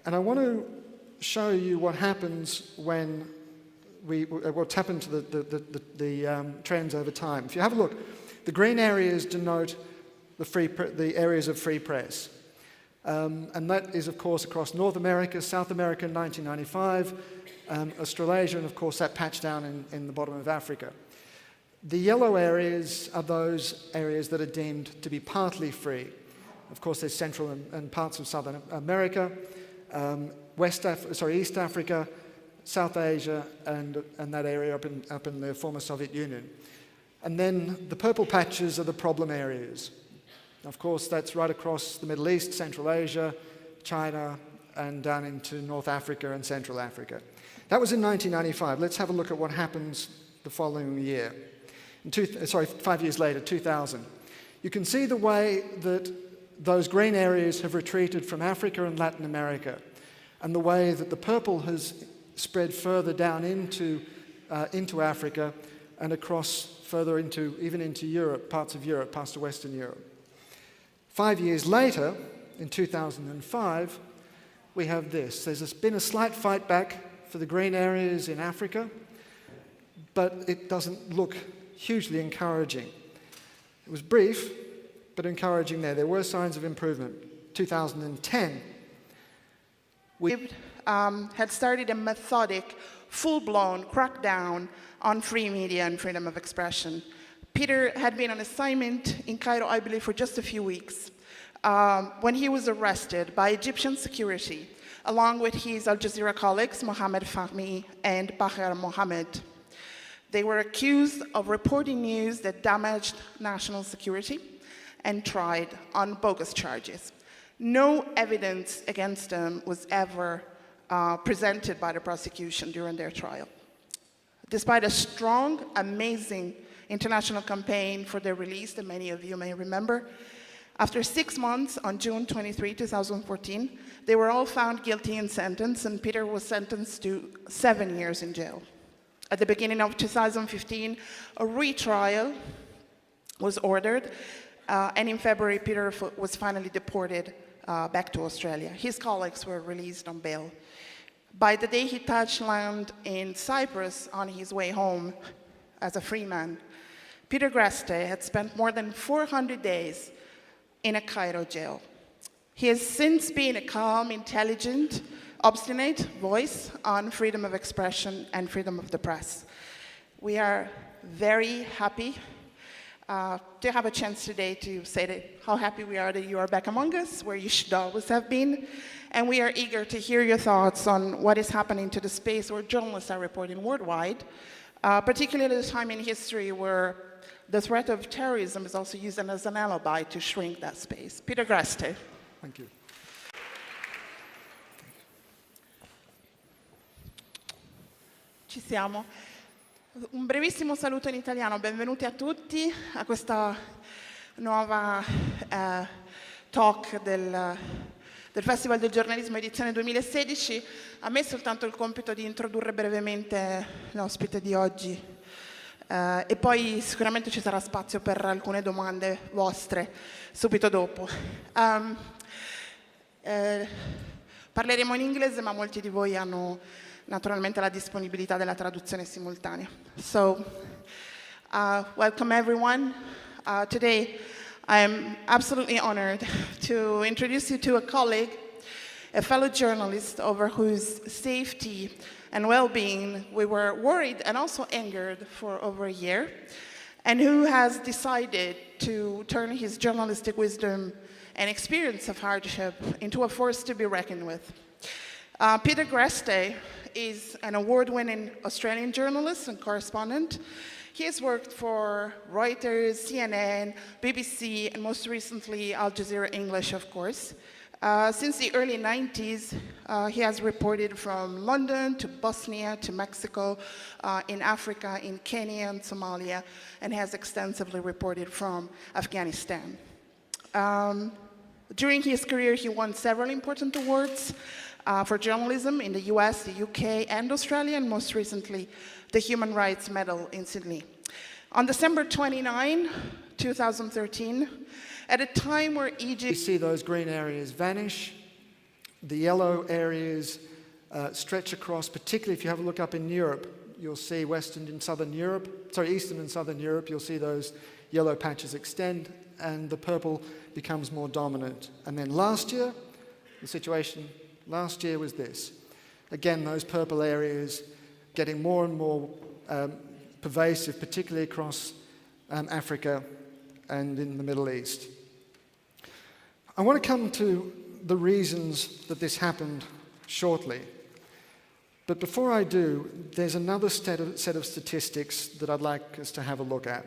Speaker 2: And I want to show you what happens when what's happened to the trends over time. If you have a look, the green areas denote the areas of free press. And that is, of course, across North America, South America in 1995, Australasia, and of course that patch down in the bottom of Africa. The yellow areas are those areas that are deemed to be partly free. Of course, there's Central and parts of Southern America, East Africa, South Asia, and that area up in the former Soviet Union. And then the purple patches are the problem areas. Of course, that's right across the Middle East, Central Asia, China, and down into North Africa and Central Africa. That was in 1995. Let's have a look at what happens the following year. 5 years later, 2000. You can see the way that those green areas have retreated from Africa and Latin America, and the way that the purple has spread further down into Africa and across further even into Europe, parts of Europe, past to Western Europe. 5 years later, in 2005, we have this. There's been a slight fight back for the green areas in Africa, but it doesn't look hugely encouraging. It was brief, but encouraging there. There were signs of improvement. 2010.
Speaker 1: We had started a methodic, full-blown crackdown on free media and freedom of expression. Peter had been on assignment in Cairo, I believe, for just a few weeks when he was arrested by Egyptian security, along with his Al Jazeera colleagues, Mohamed Fahmy and Baher Mohamed. They were accused of reporting news that damaged national security and tried on bogus charges. No evidence against them was ever presented by the prosecution during their trial. Despite a strong, amazing international campaign for their release that many of you may remember, After 6 months, on June 23, 2014, they were all found guilty and sentenced, and Peter was sentenced to 7 years in jail. At the beginning of 2015, a retrial was ordered, and in February, Peter was finally deported back to Australia. His colleagues were released on bail. By the day he touched land in Cyprus on his way home as a free man, Peter Greste had spent more than 400 days in a Cairo jail. He has since been a calm, intelligent, obstinate voice on freedom of expression and freedom of the press. We are very happy to have a chance today to say how happy we are that you are back among us, where you should always have been. And we are eager to hear your thoughts on what is happening to the space where journalists are reporting worldwide, particularly at a time in history where the threat of terrorism is also used as an alibi to shrink that space. Peter Greste.
Speaker 2: Thank you.
Speaker 1: Ci siamo. Un brevissimo saluto in italiano. Benvenuti a tutti a questa nuova talk del Festival del Giornalismo edizione 2016. A me è soltanto il compito di introdurre brevemente l'ospite di oggi. E poi sicuramente ci sarà spazio per alcune domande vostre subito dopo. Parleremo in inglese, ma molti di voi hanno naturalmente la disponibilità della traduzione simultanea. So, welcome everyone. Today I am absolutely honored to introduce you to a colleague, a fellow journalist over whose safety and well-being we were worried and also angered for over a year, and who has decided to turn his journalistic wisdom and experience of hardship into a force to be reckoned with. Peter Greste is an award-winning Australian journalist and correspondent. He has worked for Reuters, CNN, BBC, and most recently Al Jazeera English, of course. Since the early 90s, he has reported from London to Bosnia to Mexico, in Africa, in Kenya and Somalia, and has extensively reported from Afghanistan. During his career, he won several important awards for journalism in the US, the UK, and Australia, and most recently, the Human Rights Medal in Sydney. On December 29, 2013, at a time where Egypt...
Speaker 2: You see those green areas vanish, the yellow areas stretch across, particularly if you have a look up in Europe, you'll see Eastern and Southern Europe, you'll see those yellow patches extend, and the purple becomes more dominant. And then last year, the situation last year was this. Again, those purple areas getting more and more pervasive, particularly across Africa and in the Middle East. I want to come to the reasons that this happened shortly. But before I do, there's another set of statistics that I'd like us to have a look at.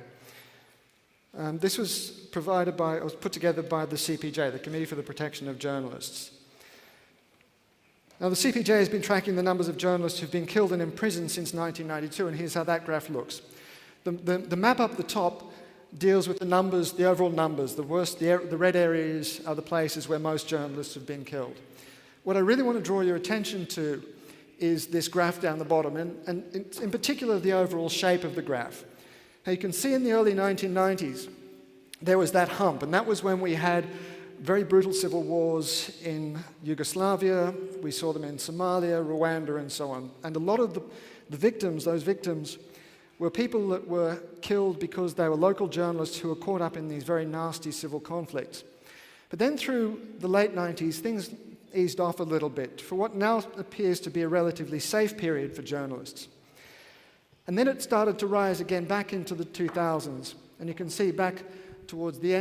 Speaker 2: This was put together by the CPJ, the Committee for the Protection of Journalists. Now, the CPJ has been tracking the numbers of journalists who've been killed and imprisoned since 1992, and here's how that graph looks. The map up the top deals with the numbers, the overall numbers. The red areas are the places where most journalists have been killed. What I really want to draw your attention to is this graph down the bottom, and in particular the overall shape of the graph. Now, you can see in the early 1990s, there was that hump, and that was when we had very brutal civil wars in Yugoslavia. We saw them in Somalia, Rwanda, and so on. And a lot of the victims, those victims, were people that were killed because they were local journalists who were caught up in these very nasty civil conflicts. But then through the late 90s, things eased off a little bit for what now appears to be a relatively safe period for journalists. And then it started to rise again back into the 2000s. And you can see back towards the end